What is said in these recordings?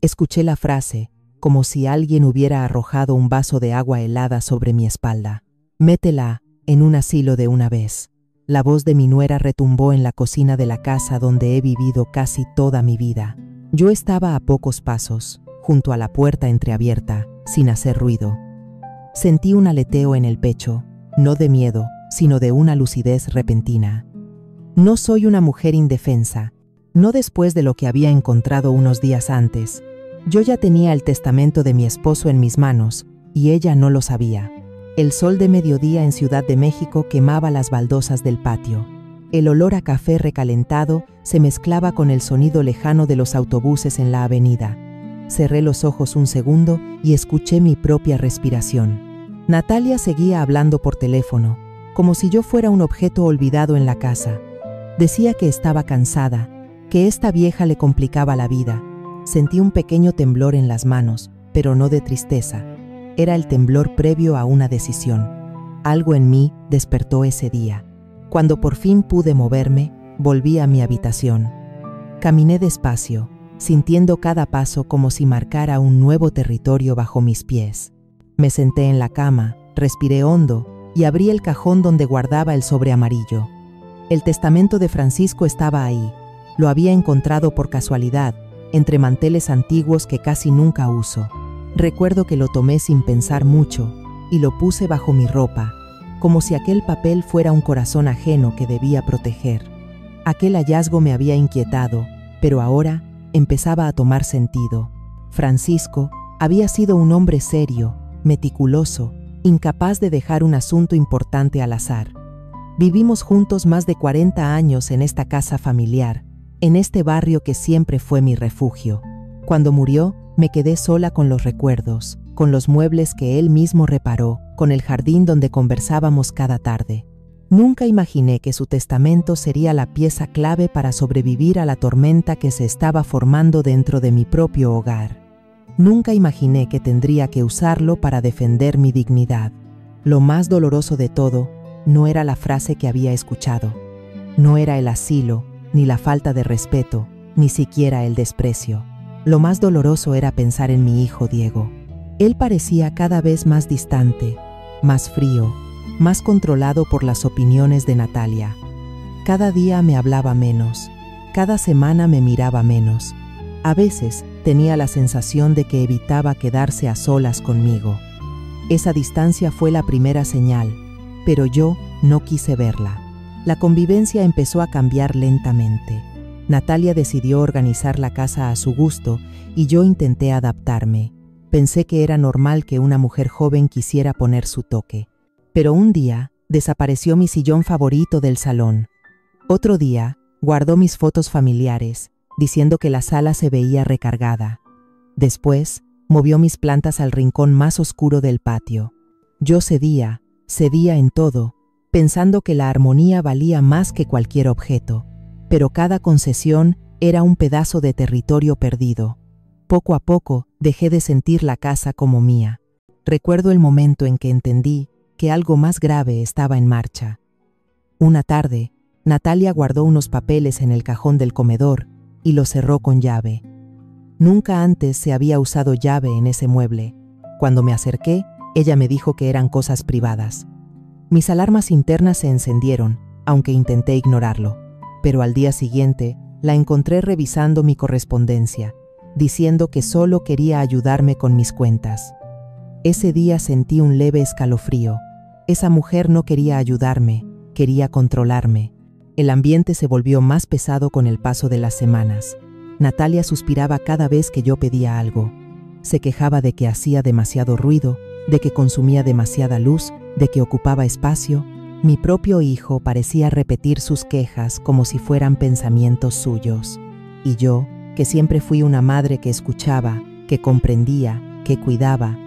Escuché la frase, como si alguien hubiera arrojado un vaso de agua helada sobre mi espalda. Métela en un asilo de una vez. La voz de mi nuera retumbó en la cocina de la casa donde he vivido casi toda mi vida. Yo estaba a pocos pasos, junto a la puerta entreabierta, sin hacer ruido. Sentí un aleteo en el pecho, no de miedo, sino de una lucidez repentina. No soy una mujer indefensa, no después de lo que había encontrado unos días antes. Yo ya tenía el testamento de mi esposo en mis manos, y ella no lo sabía. El sol de mediodía en Ciudad de México quemaba las baldosas del patio. El olor a café recalentado se mezclaba con el sonido lejano de los autobuses en la avenida. Cerré los ojos un segundo y escuché mi propia respiración. Natalia seguía hablando por teléfono, como si yo fuera un objeto olvidado en la casa. Decía que estaba cansada, que esta vieja le complicaba la vida. Sentí un pequeño temblor en las manos, pero no de tristeza. Era el temblor previo a una decisión. Algo en mí despertó ese día. Cuando por fin pude moverme, volví a mi habitación. Caminé despacio, sintiendo cada paso como si marcara un nuevo territorio bajo mis pies. Me senté en la cama, respiré hondo y abrí el cajón donde guardaba el sobre amarillo. El testamento de Francisco estaba ahí. Lo había encontrado por casualidad, entre manteles antiguos que casi nunca uso. Recuerdo que lo tomé sin pensar mucho y lo puse bajo mi ropa, como si aquel papel fuera un corazón ajeno que debía proteger. Aquel hallazgo me había inquietado, pero ahora empezaba a tomar sentido. Francisco había sido un hombre serio, meticuloso, incapaz de dejar un asunto importante al azar. Vivimos juntos más de 40 años en esta casa familiar, en este barrio que siempre fue mi refugio. Cuando murió, me quedé sola con los recuerdos, con los muebles que él mismo reparó, con el jardín donde conversábamos cada tarde. Nunca imaginé que su testamento sería la pieza clave para sobrevivir a la tormenta que se estaba formando dentro de mi propio hogar. Nunca imaginé que tendría que usarlo para defender mi dignidad. Lo más doloroso de todo no era la frase que había escuchado. No era el asilo, ni la falta de respeto, ni siquiera el desprecio. Lo más doloroso era pensar en mi hijo Diego. Él parecía cada vez más distante, más frío, más controlado por las opiniones de Natalia. Cada día me hablaba menos, cada semana me miraba menos. A veces tenía la sensación de que evitaba quedarse a solas conmigo. Esa distancia fue la primera señal, pero yo no quise verla. La convivencia empezó a cambiar lentamente. Natalia decidió organizar la casa a su gusto y yo intenté adaptarme. Pensé que era normal que una mujer joven quisiera poner su toque. Pero un día desapareció mi sillón favorito del salón. Otro día guardó mis fotos familiares, diciendo que la sala se veía recargada. Después movió mis plantas al rincón más oscuro del patio. Yo cedía en todo, pensando que la armonía valía más que cualquier objeto. Pero cada concesión era un pedazo de territorio perdido. Poco a poco dejé de sentir la casa como mía. Recuerdo el momento en que entendí que algo más grave estaba en marcha. Una tarde, Natalia guardó unos papeles en el cajón del comedor y los cerró con llave. Nunca antes se había usado llave en ese mueble. Cuando me acerqué, ella me dijo que eran cosas privadas. Mis alarmas internas se encendieron, aunque intenté ignorarlo. Pero al día siguiente, la encontré revisando mi correspondencia, diciendo que solo quería ayudarme con mis cuentas. Ese día sentí un leve escalofrío. Esa mujer no quería ayudarme, quería controlarme. El ambiente se volvió más pesado con el paso de las semanas. Natalia suspiraba cada vez que yo pedía algo. Se quejaba de que hacía demasiado ruido, de que consumía demasiada luz, de que ocupaba espacio. Mi propio hijo parecía repetir sus quejas como si fueran pensamientos suyos. Y yo, que siempre fui una madre que escuchaba, que comprendía, que cuidaba,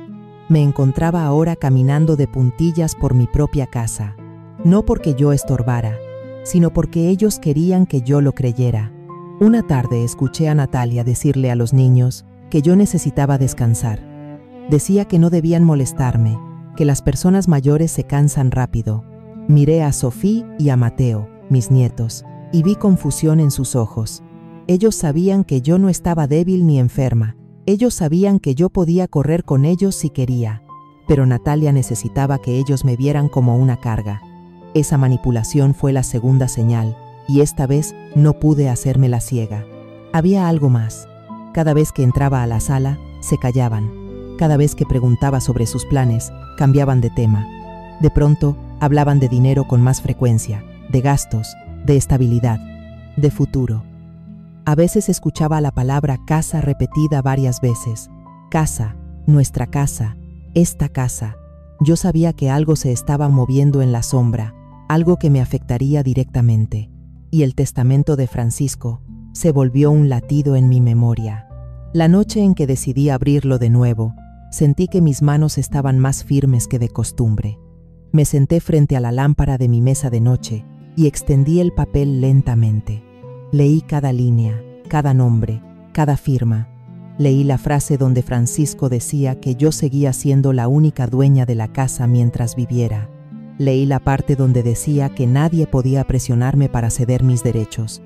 me encontraba ahora caminando de puntillas por mi propia casa. No porque yo estorbara, sino porque ellos querían que yo lo creyera. Una tarde escuché a Natalia decirle a los niños que yo necesitaba descansar. Decía que no debían molestarme, que las personas mayores se cansan rápido. Miré a Sofía y a Mateo, mis nietos, y vi confusión en sus ojos. Ellos sabían que yo no estaba débil ni enferma. Ellos sabían que yo podía correr con ellos si quería, pero Natalia necesitaba que ellos me vieran como una carga. Esa manipulación fue la segunda señal, y esta vez no pude hacerme la ciega. Había algo más. Cada vez que entraba a la sala, se callaban. Cada vez que preguntaba sobre sus planes, cambiaban de tema. De pronto, hablaban de dinero con más frecuencia, de gastos, de estabilidad, de futuro. A veces escuchaba la palabra casa repetida varias veces. Casa, nuestra casa, esta casa. Yo sabía que algo se estaba moviendo en la sombra, algo que me afectaría directamente. Y el testamento de Francisco se volvió un latido en mi memoria. La noche en que decidí abrirlo de nuevo, sentí que mis manos estaban más firmes que de costumbre. Me senté frente a la lámpara de mi mesa de noche y extendí el papel lentamente. Leí cada línea, cada nombre, cada firma. Leí la frase donde Francisco decía que yo seguía siendo la única dueña de la casa mientras viviera. Leí la parte donde decía que nadie podía presionarme para ceder mis derechos.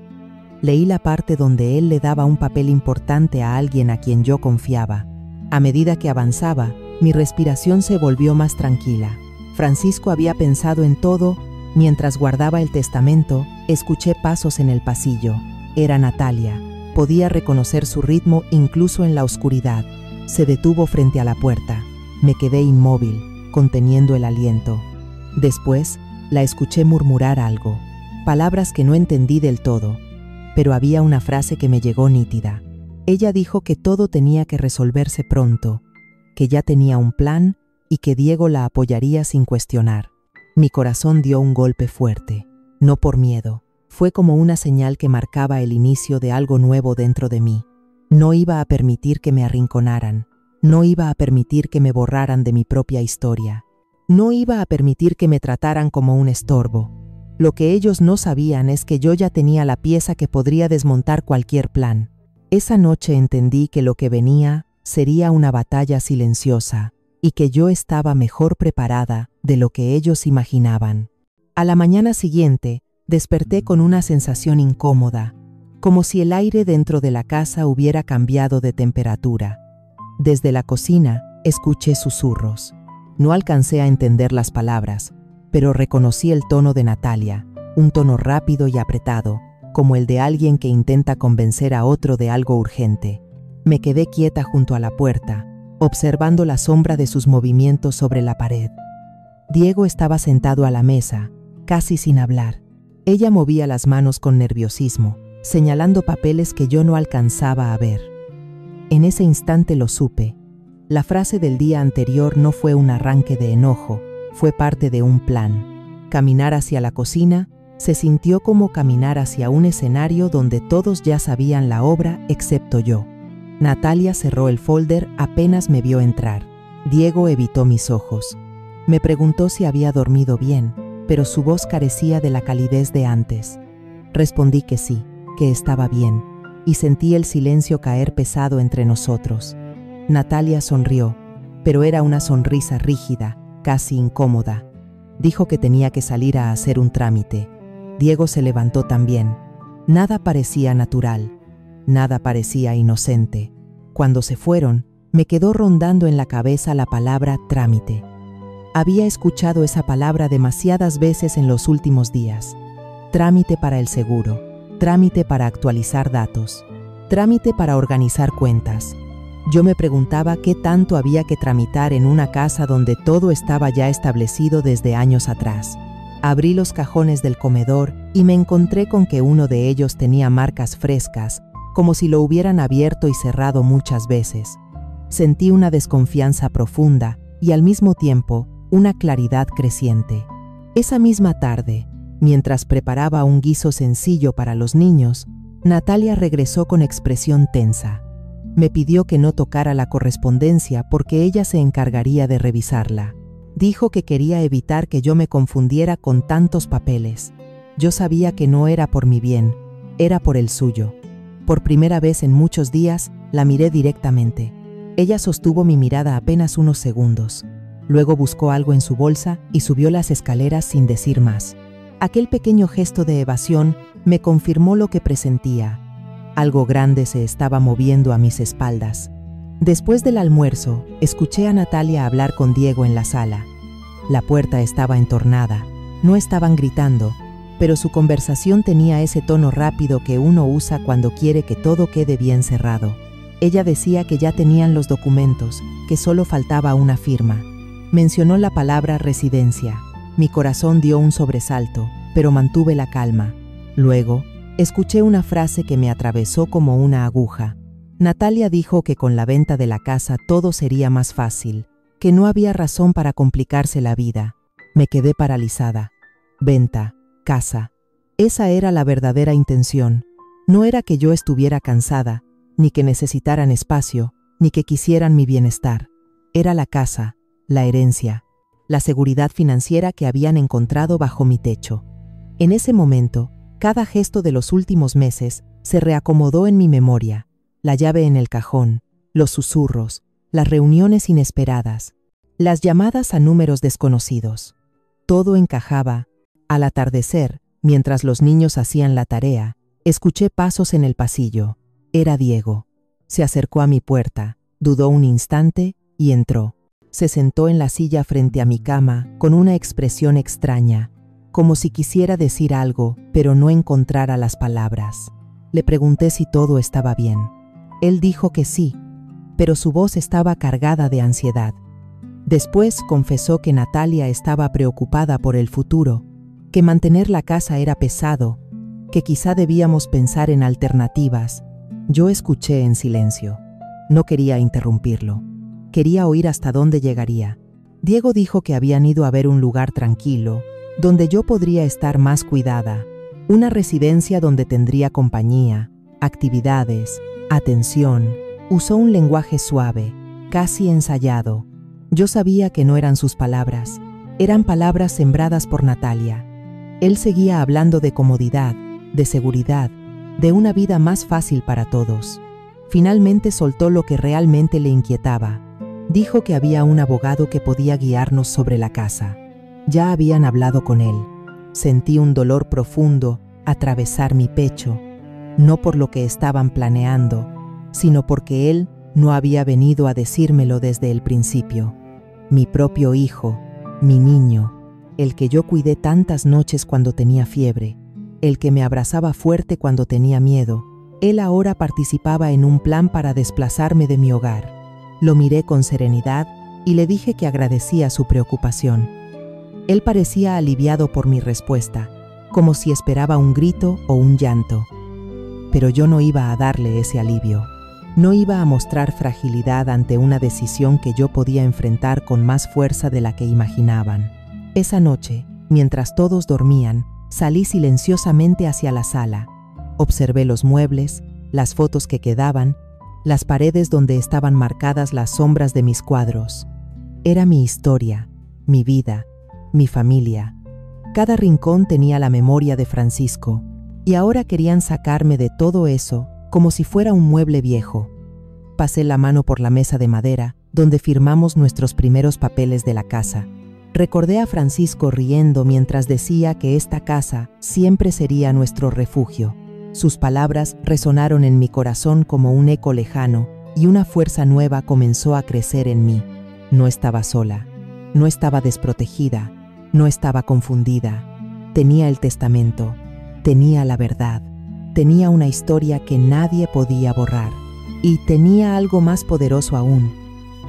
Leí la parte donde él le daba un papel importante a alguien a quien yo confiaba. A medida que avanzaba, mi respiración se volvió más tranquila. Francisco había pensado en todo. Mientras guardaba el testamento, escuché pasos en el pasillo. Era Natalia. Podía reconocer su ritmo incluso en la oscuridad. Se detuvo frente a la puerta. Me quedé inmóvil, conteniendo el aliento. Después, la escuché murmurar algo. Palabras que no entendí del todo, pero había una frase que me llegó nítida. Ella dijo que todo tenía que resolverse pronto, que ya tenía un plan y que Diego la apoyaría sin cuestionar. Mi corazón dio un golpe fuerte, no por miedo. Fue como una señal que marcaba el inicio de algo nuevo dentro de mí. No iba a permitir que me arrinconaran. No iba a permitir que me borraran de mi propia historia. No iba a permitir que me trataran como un estorbo. Lo que ellos no sabían es que yo ya tenía la pieza que podría desmontar cualquier plan. Esa noche entendí que lo que venía sería una batalla silenciosa y que yo estaba mejor preparada de lo que ellos imaginaban. A la mañana siguiente, desperté con una sensación incómoda, como si el aire dentro de la casa hubiera cambiado de temperatura. Desde la cocina, escuché susurros. No alcancé a entender las palabras, pero reconocí el tono de Natalia, un tono rápido y apretado, como el de alguien que intenta convencer a otro de algo urgente. Me quedé quieta junto a la puerta, observando la sombra de sus movimientos sobre la pared. Diego estaba sentado a la mesa, casi sin hablar. Ella movía las manos con nerviosismo, señalando papeles que yo no alcanzaba a ver. En ese instante lo supe. La frase del día anterior no fue un arranque de enojo, fue parte de un plan. Caminar hacia la cocina se sintió como caminar hacia un escenario donde todos ya sabían la obra excepto yo. Natalia cerró el folder apenas me vio entrar. Diego evitó mis ojos. Me preguntó si había dormido bien, pero su voz carecía de la calidez de antes. Respondí que sí, que estaba bien, y sentí el silencio caer pesado entre nosotros. Natalia sonrió, pero era una sonrisa rígida, casi incómoda. Dijo que tenía que salir a hacer un trámite. Diego se levantó también. Nada parecía natural, nada parecía inocente. Cuando se fueron, me quedó rondando en la cabeza la palabra trámite. Había escuchado esa palabra demasiadas veces en los últimos días. Trámite para el seguro, trámite para actualizar datos, trámite para organizar cuentas. Yo me preguntaba qué tanto había que tramitar en una casa donde todo estaba ya establecido desde años atrás. Abrí los cajones del comedor y me encontré con que uno de ellos tenía marcas frescas, como si lo hubieran abierto y cerrado muchas veces. Sentí una desconfianza profunda y al mismo tiempo una claridad creciente. Esa misma tarde, mientras preparaba un guiso sencillo para los niños, Natalia regresó con expresión tensa. Me pidió que no tocara la correspondencia porque ella se encargaría de revisarla. Dijo que quería evitar que yo me confundiera con tantos papeles. Yo sabía que no era por mi bien, era por el suyo. Por primera vez en muchos días, la miré directamente. Ella sostuvo mi mirada apenas unos segundos. Luego buscó algo en su bolsa y subió las escaleras sin decir más. Aquel pequeño gesto de evasión me confirmó lo que presentía. Algo grande se estaba moviendo a mis espaldas. Después del almuerzo, escuché a Natalia hablar con Diego en la sala. La puerta estaba entornada, no estaban gritando, pero su conversación tenía ese tono rápido que uno usa cuando quiere que todo quede bien cerrado. Ella decía que ya tenían los documentos, que solo faltaba una firma. Mencionó la palabra residencia. Mi corazón dio un sobresalto, pero mantuve la calma. Luego, escuché una frase que me atravesó como una aguja. Natalia dijo que con la venta de la casa todo sería más fácil, que no había razón para complicarse la vida. Me quedé paralizada. Venta, casa. Esa era la verdadera intención. No era que yo estuviera cansada, ni que necesitaran espacio, ni que quisieran mi bienestar. Era la casa, la herencia, la seguridad financiera que habían encontrado bajo mi techo. En ese momento, cada gesto de los últimos meses se reacomodó en mi memoria. La llave en el cajón, los susurros, las reuniones inesperadas, las llamadas a números desconocidos. Todo encajaba. Al atardecer, mientras los niños hacían la tarea, escuché pasos en el pasillo. Era Diego. Se acercó a mi puerta, dudó un instante y entró. Se sentó en la silla frente a mi cama con una expresión extraña, como si quisiera decir algo, pero no encontrara las palabras. Le pregunté si todo estaba bien. Él dijo que sí, pero su voz estaba cargada de ansiedad. Después confesó que Natalia estaba preocupada por el futuro, que mantener la casa era pesado, que quizá debíamos pensar en alternativas. Yo escuché en silencio. No quería interrumpirlo. Quería oír hasta dónde llegaría. Diego dijo que habían ido a ver un lugar tranquilo, donde yo podría estar más cuidada, una residencia donde tendría compañía, actividades, atención. Usó un lenguaje suave, casi ensayado. Yo sabía que no eran sus palabras, eran palabras sembradas por Natalia. Él seguía hablando de comodidad, de seguridad, de una vida más fácil para todos. Finalmente soltó lo que realmente le inquietaba. Dijo que había un abogado que podía guiarnos sobre la casa. Ya habían hablado con él. Sentí un dolor profundo atravesar mi pecho, no por lo que estaban planeando, sino porque él no había venido a decírmelo desde el principio. Mi propio hijo, mi niño, el que yo cuidé tantas noches cuando tenía fiebre, el que me abrazaba fuerte cuando tenía miedo, él ahora participaba en un plan para desplazarme de mi hogar. Lo miré con serenidad y le dije que agradecía su preocupación. Él parecía aliviado por mi respuesta, como si esperaba un grito o un llanto. Pero yo no iba a darle ese alivio. No iba a mostrar fragilidad ante una decisión que yo podía enfrentar con más fuerza de la que imaginaban. Esa noche, mientras todos dormían, salí silenciosamente hacia la sala. Observé los muebles, las fotos que quedaban, las paredes donde estaban marcadas las sombras de mis cuadros. Era mi historia, mi vida, mi familia. Cada rincón tenía la memoria de Francisco, y ahora querían sacarme de todo eso como si fuera un mueble viejo. Pasé la mano por la mesa de madera, donde firmamos nuestros primeros papeles de la casa. Recordé a Francisco riendo mientras decía que esta casa siempre sería nuestro refugio. Sus palabras resonaron en mi corazón como un eco lejano, y una fuerza nueva comenzó a crecer en mí. No estaba sola, no estaba desprotegida, no estaba confundida. Tenía el testamento, tenía la verdad. Tenía una historia que nadie podía borrar. Y tenía algo más poderoso aún,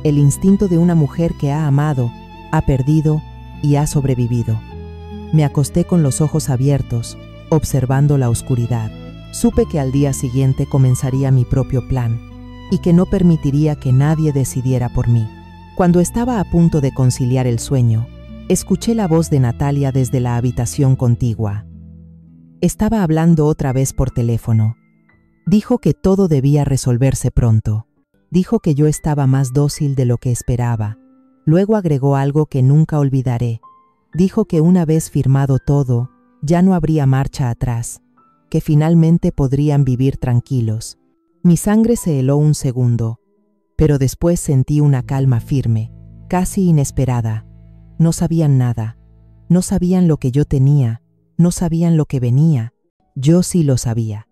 el instinto de una mujer que ha amado, ha perdido y ha sobrevivido. Me acosté con los ojos abiertos, observando la oscuridad. Supe que al día siguiente comenzaría mi propio plan, y que no permitiría que nadie decidiera por mí. Cuando estaba a punto de conciliar el sueño, escuché la voz de Natalia desde la habitación contigua. Estaba hablando otra vez por teléfono. Dijo que todo debía resolverse pronto. Dijo que yo estaba más dócil de lo que esperaba. Luego agregó algo que nunca olvidaré. Dijo que una vez firmado todo, ya no habría marcha atrás, que finalmente podrían vivir tranquilos. Mi sangre se heló un segundo, pero después sentí una calma firme, casi inesperada. No sabían nada. No sabían lo que yo tenía. No sabían lo que venía. Yo sí lo sabía,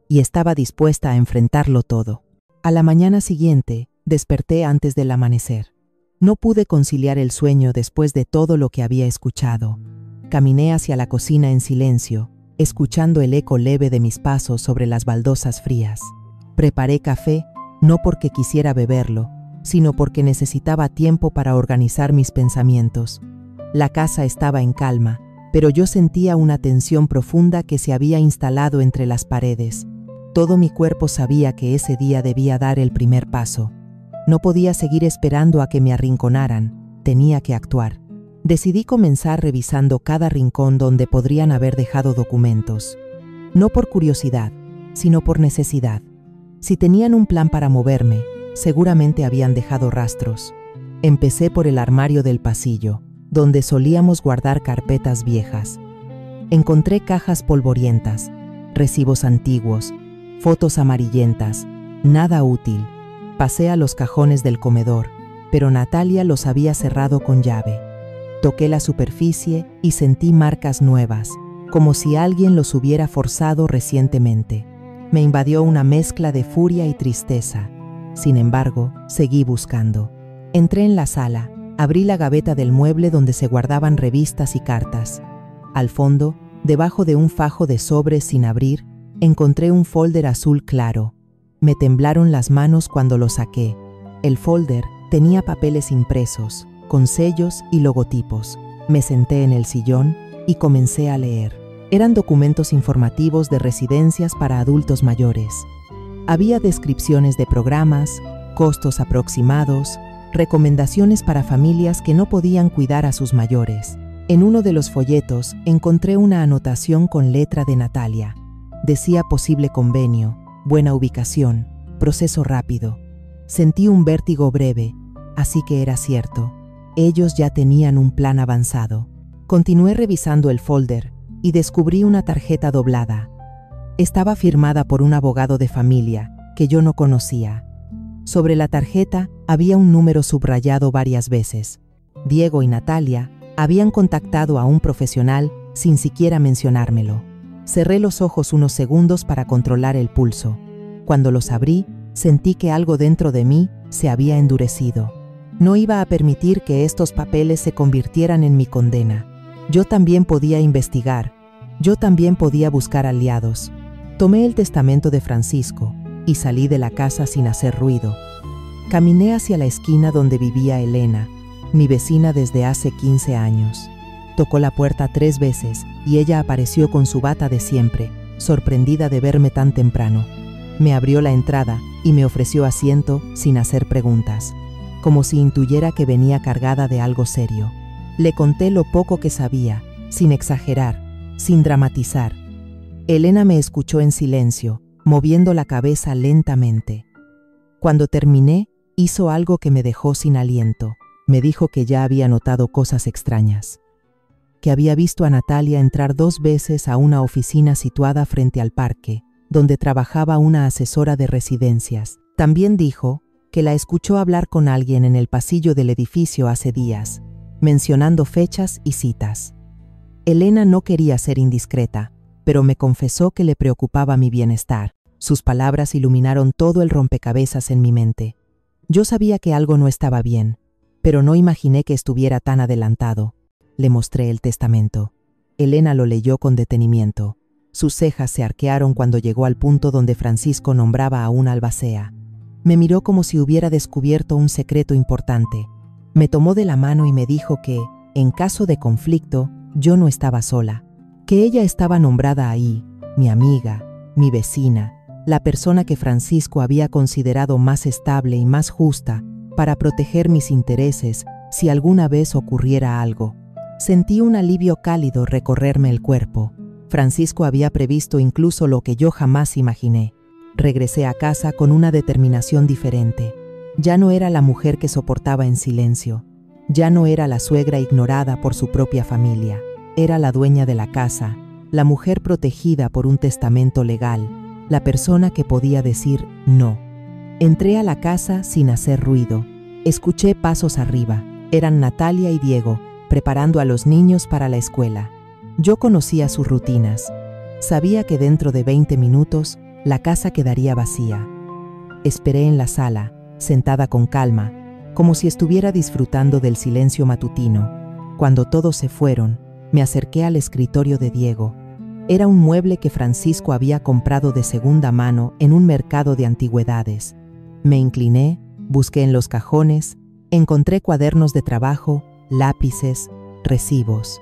y estaba dispuesta a enfrentarlo todo. A la mañana siguiente, Desperté antes del amanecer. No pude conciliar el sueño después de todo lo que había escuchado. Caminé hacia la cocina en silencio, escuchando el eco leve de mis pasos sobre las baldosas frías. Preparé café, no porque quisiera beberlo, sino porque necesitaba tiempo para organizar mis pensamientos. La casa estaba en calma, pero yo sentía una tensión profunda que se había instalado entre las paredes. Todo mi cuerpo sabía que ese día debía dar el primer paso. No podía seguir esperando a que me arrinconaran, tenía que actuar. Decidí comenzar revisando cada rincón donde podrían haber dejado documentos. No por curiosidad, sino por necesidad. Si tenían un plan para moverme, seguramente habían dejado rastros. Empecé por el armario del pasillo, donde solíamos guardar carpetas viejas. Encontré cajas polvorientas, recibos antiguos, fotos amarillentas, nada útil. Pasé a los cajones del comedor, pero Natalia los había cerrado con llave. Toqué la superficie y sentí marcas nuevas, como si alguien los hubiera forzado recientemente. Me invadió una mezcla de furia y tristeza. Sin embargo, seguí buscando. Entré en la sala, abrí la gaveta del mueble donde se guardaban revistas y cartas. Al fondo, debajo de un fajo de sobres sin abrir, encontré un folder azul claro. Me temblaron las manos cuando lo saqué. El folder tenía papeles impresos, con sellos y logotipos. Me senté en el sillón y comencé a leer. Eran documentos informativos de residencias para adultos mayores. Había descripciones de programas, costos aproximados, recomendaciones para familias que no podían cuidar a sus mayores. En uno de los folletos encontré una anotación con letra de Natalia. Decía posible convenio, buena ubicación, proceso rápido. Sentí un vértigo breve, así que era cierto. Ellos ya tenían un plan avanzado. Continué revisando el folder y descubrí una tarjeta doblada. Estaba firmada por un abogado de familia que yo no conocía. Sobre la tarjeta había un número subrayado varias veces. Diego y Natalia habían contactado a un profesional sin siquiera mencionármelo. Cerré los ojos unos segundos para controlar el pulso. Cuando los abrí, sentí que algo dentro de mí se había endurecido. No iba a permitir que estos papeles se convirtieran en mi condena. Yo también podía investigar. Yo también podía buscar aliados. Tomé el testamento de Francisco y salí de la casa sin hacer ruido. Caminé hacia la esquina donde vivía Elena, mi vecina desde hace 15 años. Tocó la puerta 3 veces y ella apareció con su bata de siempre, sorprendida de verme tan temprano. Me abrió la entrada y me ofreció asiento sin hacer preguntas, como si intuyera que venía cargada de algo serio. Le conté lo poco que sabía, sin exagerar, sin dramatizar. Elena me escuchó en silencio, moviendo la cabeza lentamente. Cuando terminé, hizo algo que me dejó sin aliento. Me dijo que ya había notado cosas extrañas. Que había visto a Natalia entrar 2 veces a una oficina situada frente al parque, donde trabajaba una asesora de residencias. También dijo que la escuchó hablar con alguien en el pasillo del edificio hace días, mencionando fechas y citas. Elena no quería ser indiscreta, pero me confesó que le preocupaba mi bienestar. Sus palabras iluminaron todo el rompecabezas en mi mente. Yo sabía que algo no estaba bien, pero no imaginé que estuviera tan adelantado. Le mostré el testamento. Elena lo leyó con detenimiento. Sus cejas se arquearon cuando llegó al punto donde Francisco nombraba a una albacea. Me miró como si hubiera descubierto un secreto importante. Me tomó de la mano y me dijo que, en caso de conflicto, yo no estaba sola. Que ella estaba nombrada ahí, mi amiga, mi vecina, la persona que Francisco había considerado más estable y más justa para proteger mis intereses si alguna vez ocurriera algo. Sentí un alivio cálido recorrerme el cuerpo. Francisco había previsto incluso lo que yo jamás imaginé. Regresé a casa con una determinación diferente. Ya no era la mujer que soportaba en silencio. Ya no era la suegra ignorada por su propia familia. Era la dueña de la casa, la mujer protegida por un testamento legal, la persona que podía decir no. Entré a la casa sin hacer ruido. Escuché pasos arriba. Eran Natalia y Diego, preparando a los niños para la escuela. Yo conocía sus rutinas. Sabía que dentro de 20 minutos la casa quedaría vacía. Esperé en la sala, sentada con calma, como si estuviera disfrutando del silencio matutino. Cuando todos se fueron, me acerqué al escritorio de Diego. Era un mueble que Francisco había comprado de segunda mano en un mercado de antigüedades. Me incliné, busqué en los cajones, encontré cuadernos de trabajo, lápices, recibos.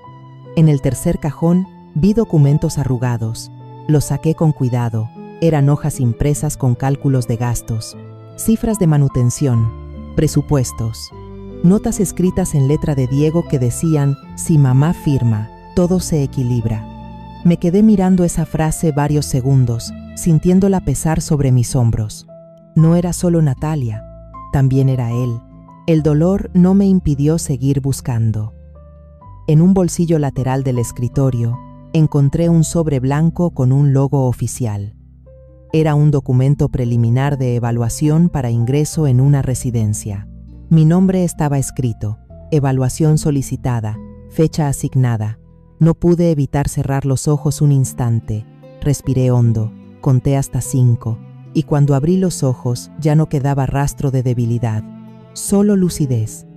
En el tercer cajón vi documentos arrugados. Los saqué con cuidado. Eran hojas impresas con cálculos de gastos, cifras de manutención, presupuestos, notas escritas en letra de Diego que decían: si mamá firma, todo se equilibra. Me quedé mirando esa frase varios segundos, sintiéndola pesar sobre mis hombros. No era solo Natalia, también era él. El dolor no me impidió seguir buscando. En un bolsillo lateral del escritorio, encontré un sobre blanco con un logo oficial. Era un documento preliminar de evaluación para ingreso en una residencia. Mi nombre estaba escrito, evaluación solicitada, fecha asignada. No pude evitar cerrar los ojos un instante. Respiré hondo, conté hasta 5, y cuando abrí los ojos ya no quedaba rastro de debilidad, solo lucidez.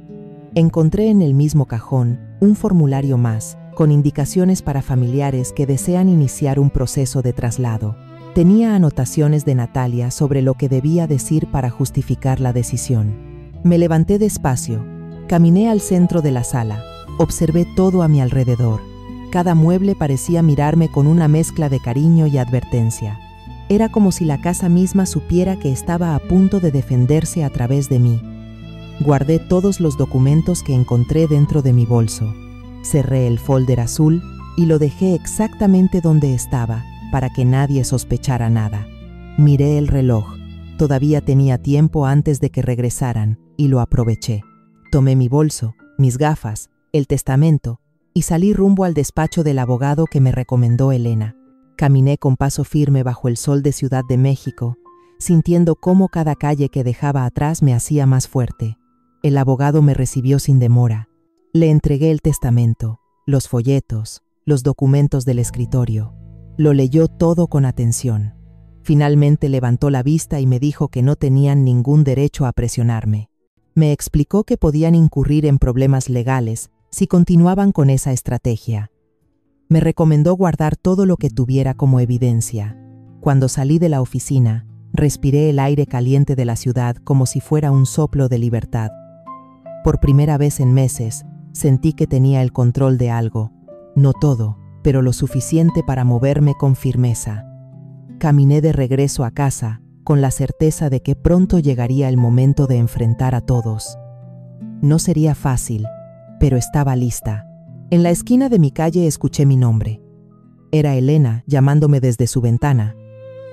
Encontré en el mismo cajón un formulario más, con indicaciones para familiares que desean iniciar un proceso de traslado. Tenía anotaciones de Natalia sobre lo que debía decir para justificar la decisión. Me levanté despacio, caminé al centro de la sala, observé todo a mi alrededor. Cada mueble parecía mirarme con una mezcla de cariño y advertencia. Era como si la casa misma supiera que estaba a punto de defenderse a través de mí. Guardé todos los documentos que encontré dentro de mi bolso. Cerré el folder azul y lo dejé exactamente donde estaba, para que nadie sospechara nada. Miré el reloj. Todavía tenía tiempo antes de que regresaran, y lo aproveché. Tomé mi bolso, mis gafas, el testamento, y salí rumbo al despacho del abogado que me recomendó Elena. Caminé con paso firme bajo el sol de Ciudad de México, sintiendo cómo cada calle que dejaba atrás me hacía más fuerte. El abogado me recibió sin demora. Le entregué el testamento, los folletos, los documentos del escritorio. Lo leyó todo con atención. Finalmente levantó la vista y me dijo que no tenían ningún derecho a presionarme. Me explicó que podían incurrir en problemas legales si continuaban con esa estrategia. Me recomendó guardar todo lo que tuviera como evidencia. Cuando salí de la oficina, respiré el aire caliente de la ciudad como si fuera un soplo de libertad. Por primera vez en meses, sentí que tenía el control de algo, no todo, pero lo suficiente para moverme con firmeza. Caminé de regreso a casa, con la certeza de que pronto llegaría el momento de enfrentar a todos. No sería fácil, pero estaba lista. En la esquina de mi calle escuché mi nombre. Era Elena, llamándome desde su ventana.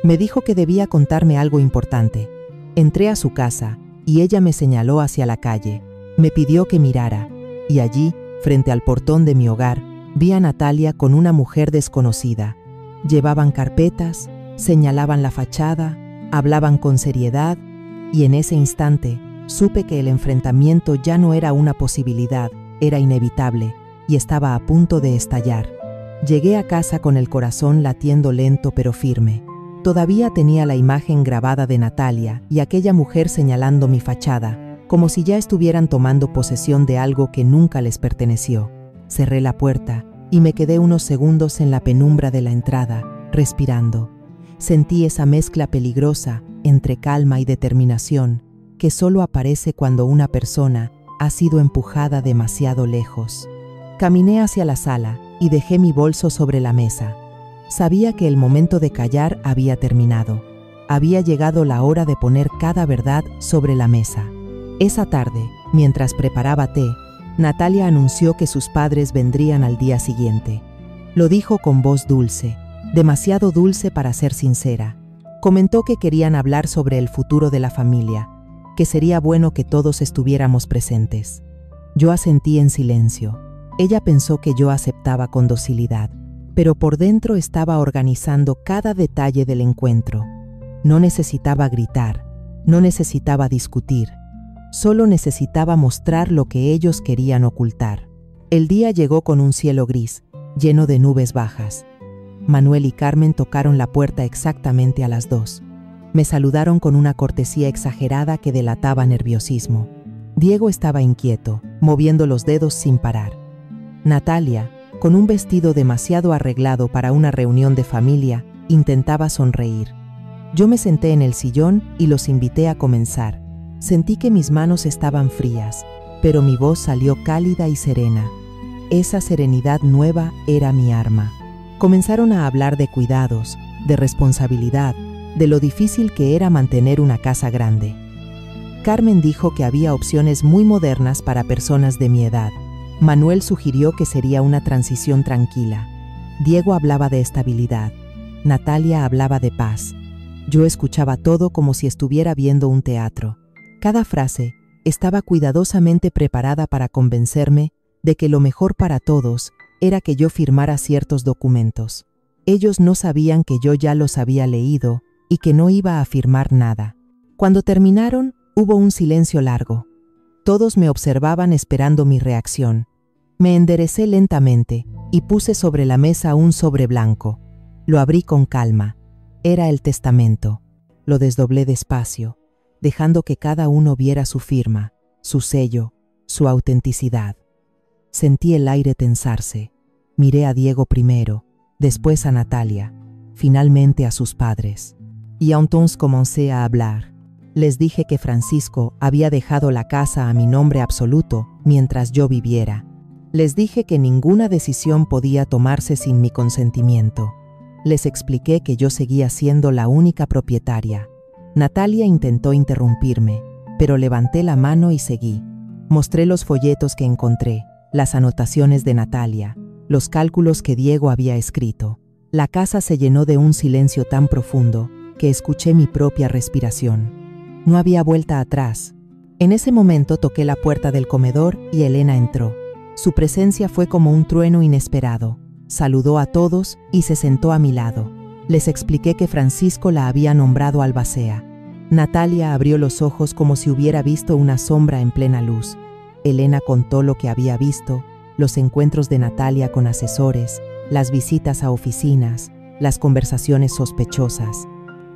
Me dijo que debía contarme algo importante. Entré a su casa, y ella me señaló hacia la calle. Me pidió que mirara, y allí, frente al portón de mi hogar, vi a Natalia con una mujer desconocida. Llevaban carpetas, señalaban la fachada, hablaban con seriedad, y en ese instante supe que el enfrentamiento ya no era una posibilidad, era inevitable, y estaba a punto de estallar. Llegué a casa con el corazón latiendo lento pero firme. Todavía tenía la imagen grabada de Natalia y aquella mujer señalando mi fachada, como si ya estuvieran tomando posesión de algo que nunca les perteneció. Cerré la puerta y me quedé unos segundos en la penumbra de la entrada, respirando. Sentí esa mezcla peligrosa entre calma y determinación que solo aparece cuando una persona ha sido empujada demasiado lejos. Caminé hacia la sala y dejé mi bolso sobre la mesa. Sabía que el momento de callar había terminado. Había llegado la hora de poner cada verdad sobre la mesa. Esa tarde, mientras preparaba té, Natalia anunció que sus padres vendrían al día siguiente. Lo dijo con voz dulce, demasiado dulce para ser sincera. Comentó que querían hablar sobre el futuro de la familia, que sería bueno que todos estuviéramos presentes. Yo asentí en silencio. Ella pensó que yo aceptaba con docilidad, pero por dentro estaba organizando cada detalle del encuentro. No necesitaba gritar, no necesitaba discutir. Solo necesitaba mostrar lo que ellos querían ocultar. El día llegó con un cielo gris, lleno de nubes bajas. Manuel y Carmen tocaron la puerta exactamente a las 2. Me saludaron con una cortesía exagerada que delataba nerviosismo. Diego estaba inquieto, moviendo los dedos sin parar. Natalia, con un vestido demasiado arreglado para una reunión de familia, intentaba sonreír. Yo me senté en el sillón y los invité a comenzar. Sentí que mis manos estaban frías, pero mi voz salió cálida y serena. Esa serenidad nueva era mi arma. Comenzaron a hablar de cuidados, de responsabilidad, de lo difícil que era mantener una casa grande. Carmen dijo que había opciones muy modernas para personas de mi edad. Manuel sugirió que sería una transición tranquila. Diego hablaba de estabilidad. Natalia hablaba de paz. Yo escuchaba todo como si estuviera viendo un teatro. Cada frase estaba cuidadosamente preparada para convencerme de que lo mejor para todos era que yo firmara ciertos documentos. Ellos no sabían que yo ya los había leído y que no iba a firmar nada. Cuando terminaron, hubo un silencio largo. Todos me observaban esperando mi reacción. Me enderecé lentamente y puse sobre la mesa un sobre blanco. Lo abrí con calma. Era el testamento. Lo desdoblé despacio, dejando que cada uno viera su firma, su sello, su autenticidad. Sentí el aire tensarse. Miré a Diego primero, después a Natalia, finalmente a sus padres. Y entonces comencé a hablar. Les dije que Francisco había dejado la casa a mi nombre absoluto mientras yo viviera. Les dije que ninguna decisión podía tomarse sin mi consentimiento. Les expliqué que yo seguía siendo la única propietaria. Natalia intentó interrumpirme, pero levanté la mano y seguí. Mostré los folletos que encontré, las anotaciones de Natalia, los cálculos que Diego había escrito. La casa se llenó de un silencio tan profundo que escuché mi propia respiración. No había vuelta atrás. En ese momento toqué la puerta del comedor y Elena entró. Su presencia fue como un trueno inesperado. Saludó a todos y se sentó a mi lado. Les expliqué que Francisco la había nombrado albacea. Natalia abrió los ojos como si hubiera visto una sombra en plena luz. Elena contó lo que había visto, los encuentros de Natalia con asesores, las visitas a oficinas, las conversaciones sospechosas.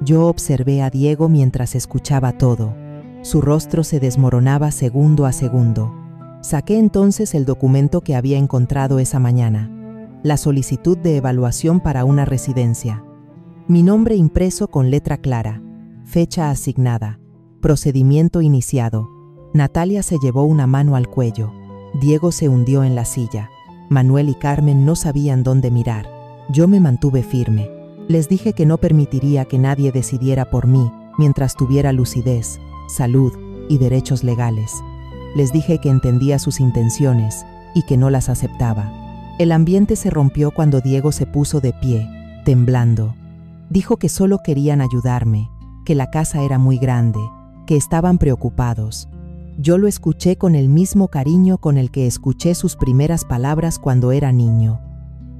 Yo observé a Diego mientras escuchaba todo. Su rostro se desmoronaba segundo a segundo. Saqué entonces el documento que había encontrado esa mañana, la solicitud de evaluación para una residencia. Mi nombre impreso con letra clara, fecha asignada, procedimiento iniciado. Natalia se llevó una mano al cuello. Diego se hundió en la silla. Manuel y Carmen no sabían dónde mirar. Yo me mantuve firme. Les dije que no permitiría que nadie decidiera por mí mientras tuviera lucidez, salud y derechos legales. Les dije que entendía sus intenciones y que no las aceptaba. El ambiente se rompió cuando Diego se puso de pie, temblando. Dijo que solo querían ayudarme, que la casa era muy grande, que estaban preocupados. Yo lo escuché con el mismo cariño con el que escuché sus primeras palabras cuando era niño.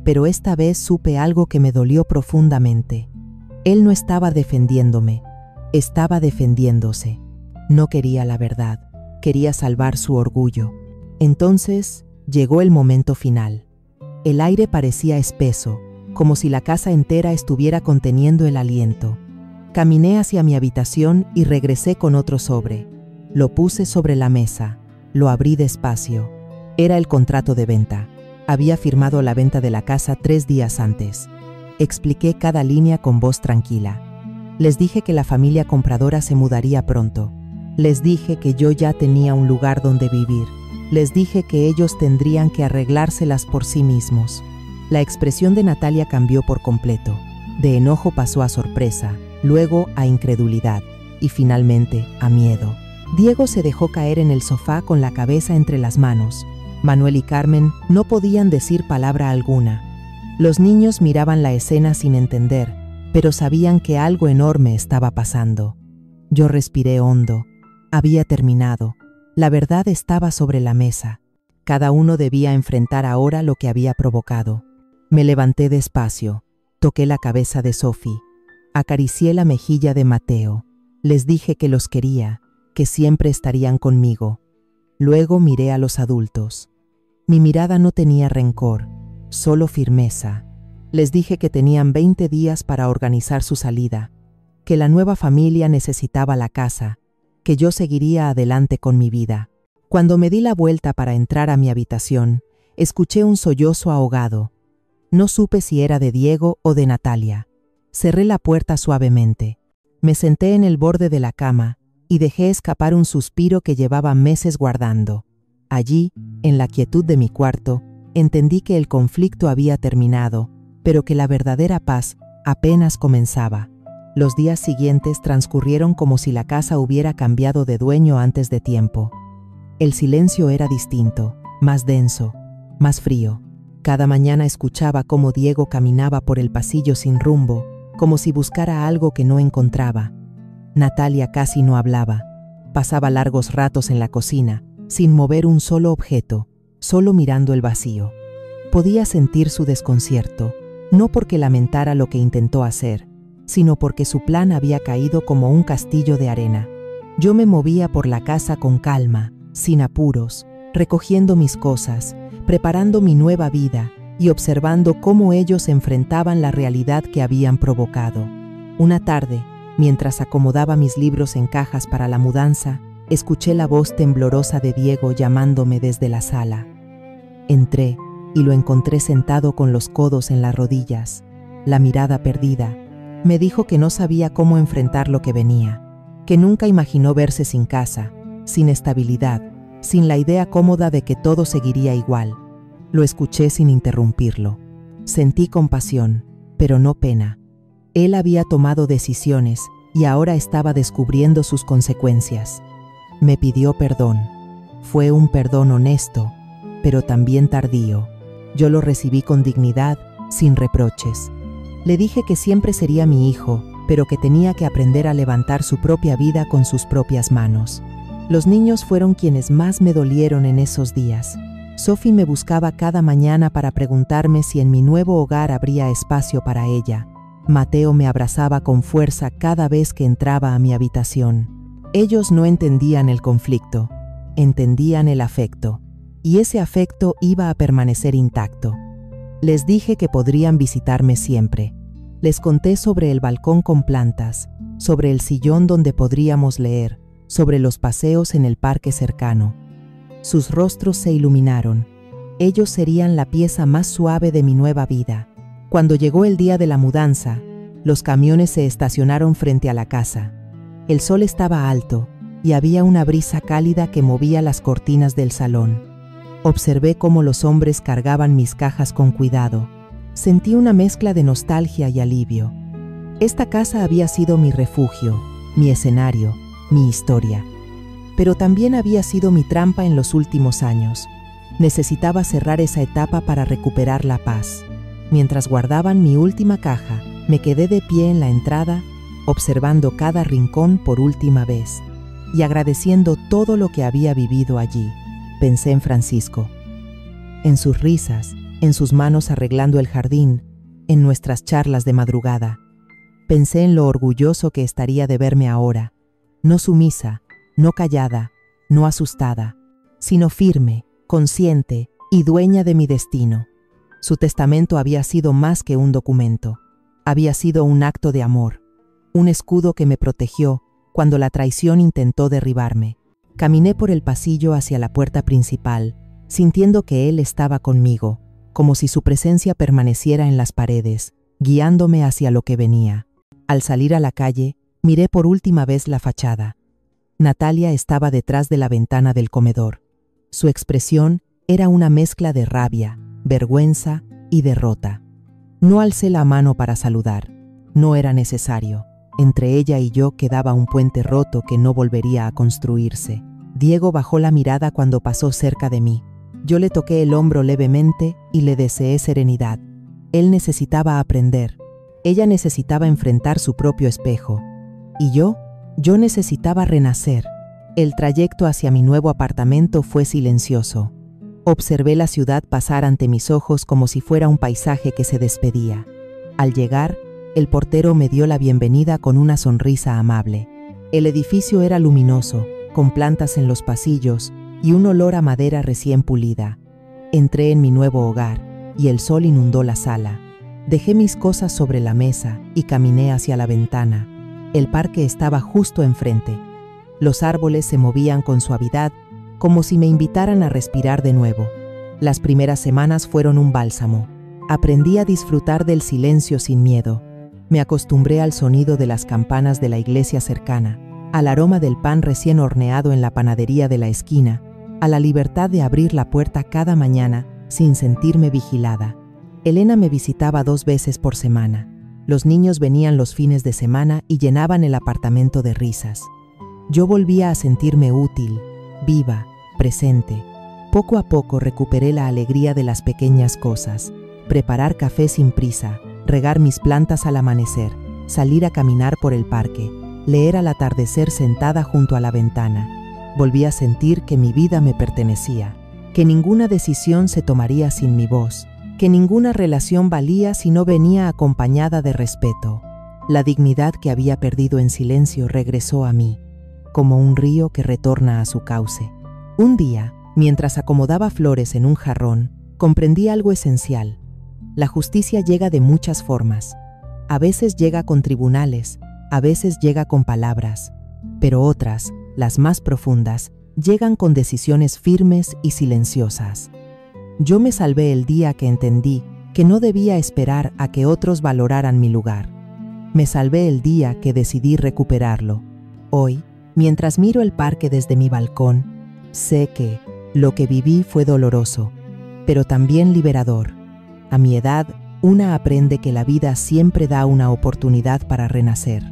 Pero esta vez supe algo que me dolió profundamente. Él no estaba defendiéndome, estaba defendiéndose. No quería la verdad, quería salvar su orgullo. Entonces llegó el momento final. El aire parecía espeso, como si la casa entera estuviera conteniendo el aliento. Caminé hacia mi habitación y regresé con otro sobre. Lo puse sobre la mesa, lo abrí despacio. Era el contrato de venta. Había firmado la venta de la casa 3 días antes. Expliqué cada línea con voz tranquila. Les dije que la familia compradora se mudaría pronto. Les dije que yo ya tenía un lugar donde vivir. Les dije que ellos tendrían que arreglárselas por sí mismos. La expresión de Natalia cambió por completo. De enojo pasó a sorpresa, luego a incredulidad y finalmente a miedo. Diego se dejó caer en el sofá con la cabeza entre las manos. Manuel y Carmen no podían decir palabra alguna. Los niños miraban la escena sin entender, pero sabían que algo enorme estaba pasando. Yo respiré hondo. Había terminado. La verdad estaba sobre la mesa. Cada uno debía enfrentar ahora lo que había provocado. Me levanté despacio. Toqué la cabeza de Sophie. Acaricié la mejilla de Mateo. Les dije que los quería, que siempre estarían conmigo. Luego miré a los adultos. Mi mirada no tenía rencor, solo firmeza. Les dije que tenían 20 días para organizar su salida. que la nueva familia necesitaba la casa, que yo seguiría adelante con mi vida. Cuando me di la vuelta para entrar a mi habitación, escuché un sollozo ahogado. No supe si era de Diego o de Natalia. Cerré la puerta suavemente. Me senté en el borde de la cama y dejé escapar un suspiro que llevaba meses guardando. Allí, en la quietud de mi cuarto, entendí que el conflicto había terminado, pero que la verdadera paz apenas comenzaba. Los días siguientes transcurrieron como si la casa hubiera cambiado de dueño antes de tiempo. El silencio era distinto, más denso, más frío. Cada mañana escuchaba cómo Diego caminaba por el pasillo sin rumbo, como si buscara algo que no encontraba. Natalia casi no hablaba. Pasaba largos ratos en la cocina, sin mover un solo objeto, solo mirando el vacío. Podía sentir su desconcierto, no porque lamentara lo que intentó hacer, sino porque su plan había caído como un castillo de arena. Yo me movía por la casa con calma, sin apuros, recogiendo mis cosas, preparando mi nueva vida y observando cómo ellos enfrentaban la realidad que habían provocado. Una tarde, mientras acomodaba mis libros en cajas para la mudanza, escuché la voz temblorosa de Diego llamándome desde la sala. Entré y lo encontré sentado con los codos en las rodillas, la mirada perdida. Me dijo que no sabía cómo enfrentar lo que venía, que nunca imaginó verse sin casa, sin estabilidad, sin la idea cómoda de que todo seguiría igual. Lo escuché sin interrumpirlo. Sentí compasión, pero no pena. Él había tomado decisiones y ahora estaba descubriendo sus consecuencias. Me pidió perdón. Fue un perdón honesto, pero también tardío. Yo lo recibí con dignidad, sin reproches. Le dije que siempre sería mi hijo, pero que tenía que aprender a levantar su propia vida con sus propias manos. Los niños fueron quienes más me dolieron en esos días. Sophie me buscaba cada mañana para preguntarme si en mi nuevo hogar habría espacio para ella. Mateo me abrazaba con fuerza cada vez que entraba a mi habitación. Ellos no entendían el conflicto, entendían el afecto, y ese afecto iba a permanecer intacto. Les dije que podrían visitarme siempre. Les conté sobre el balcón con plantas, sobre el sillón donde podríamos leer, sobre los paseos en el parque cercano. Sus rostros se iluminaron. Ellos serían la pieza más suave de mi nueva vida. Cuando llegó el día de la mudanza, los camiones se estacionaron frente a la casa. El sol estaba alto y había una brisa cálida que movía las cortinas del salón. Observé cómo los hombres cargaban mis cajas con cuidado. Sentí una mezcla de nostalgia y alivio. Esta casa había sido mi refugio, mi escenario, mi historia. Pero también había sido mi trampa en los últimos años. Necesitaba cerrar esa etapa para recuperar la paz. Mientras guardaban mi última caja, me quedé de pie en la entrada, observando cada rincón por última vez y agradeciendo todo lo que había vivido allí. Pensé en Francisco, en sus risas, en sus manos arreglando el jardín, en nuestras charlas de madrugada. Pensé en lo orgulloso que estaría de verme ahora, no sumisa, no callada, no asustada, sino firme, consciente y dueña de mi destino. Su testamento había sido más que un documento, había sido un acto de amor, un escudo que me protegió cuando la traición intentó derribarme. Caminé por el pasillo hacia la puerta principal, sintiendo que él estaba conmigo, como si su presencia permaneciera en las paredes, guiándome hacia lo que venía. Al salir a la calle, miré por última vez la fachada. Natalia estaba detrás de la ventana del comedor. Su expresión era una mezcla de rabia, vergüenza y derrota. No alcé la mano para saludar. No era necesario. Entre ella y yo quedaba un puente roto que no volvería a construirse. Diego bajó la mirada cuando pasó cerca de mí. Yo le toqué el hombro levemente y le deseé serenidad. Él necesitaba aprender. Ella necesitaba enfrentar su propio espejo. Y yo necesitaba renacer. El trayecto hacia mi nuevo apartamento fue silencioso. Observé la ciudad pasar ante mis ojos como si fuera un paisaje que se despedía. Al llegar, el portero me dio la bienvenida con una sonrisa amable. El edificio era luminoso, con plantas en los pasillos y un olor a madera recién pulida. Entré en mi nuevo hogar y el sol inundó la sala. Dejé mis cosas sobre la mesa y caminé hacia la ventana. El parque estaba justo enfrente. Los árboles se movían con suavidad, como si me invitaran a respirar de nuevo. Las primeras semanas fueron un bálsamo. Aprendí a disfrutar del silencio sin miedo. Me acostumbré al sonido de las campanas de la iglesia cercana, al aroma del pan recién horneado en la panadería de la esquina, a la libertad de abrir la puerta cada mañana sin sentirme vigilada. Elena me visitaba 2 veces por semana. Los niños venían los fines de semana y llenaban el apartamento de risas. Yo volvía a sentirme útil, viva, presente. Poco a poco recuperé la alegría de las pequeñas cosas: preparar café sin prisa, regar mis plantas al amanecer, salir a caminar por el parque, leer al atardecer sentada junto a la ventana. Volví a sentir que mi vida me pertenecía, que ninguna decisión se tomaría sin mi voz, que ninguna relación valía si no venía acompañada de respeto. La dignidad que había perdido en silencio regresó a mí, como un río que retorna a su cauce. Un día, mientras acomodaba flores en un jarrón, comprendí algo esencial. La justicia llega de muchas formas. A veces llega con tribunales, a veces llega con palabras, pero otras, las más profundas, llegan con decisiones firmes y silenciosas. Yo me salvé el día que entendí que no debía esperar a que otros valoraran mi lugar. Me salvé el día que decidí recuperarlo. Hoy, mientras miro el parque desde mi balcón, sé que lo que viví fue doloroso, pero también liberador. A mi edad, una aprende que la vida siempre da una oportunidad para renacer,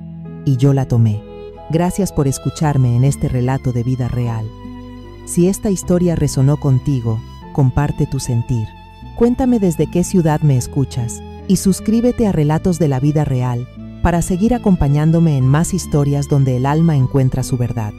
y yo la tomé. Gracias por escucharme en este relato de vida real. Si esta historia resonó contigo, comparte tu sentir. Cuéntame desde qué ciudad me escuchas y suscríbete a Relatos de la Vida Real para seguir acompañándome en más historias donde el alma encuentra su verdad.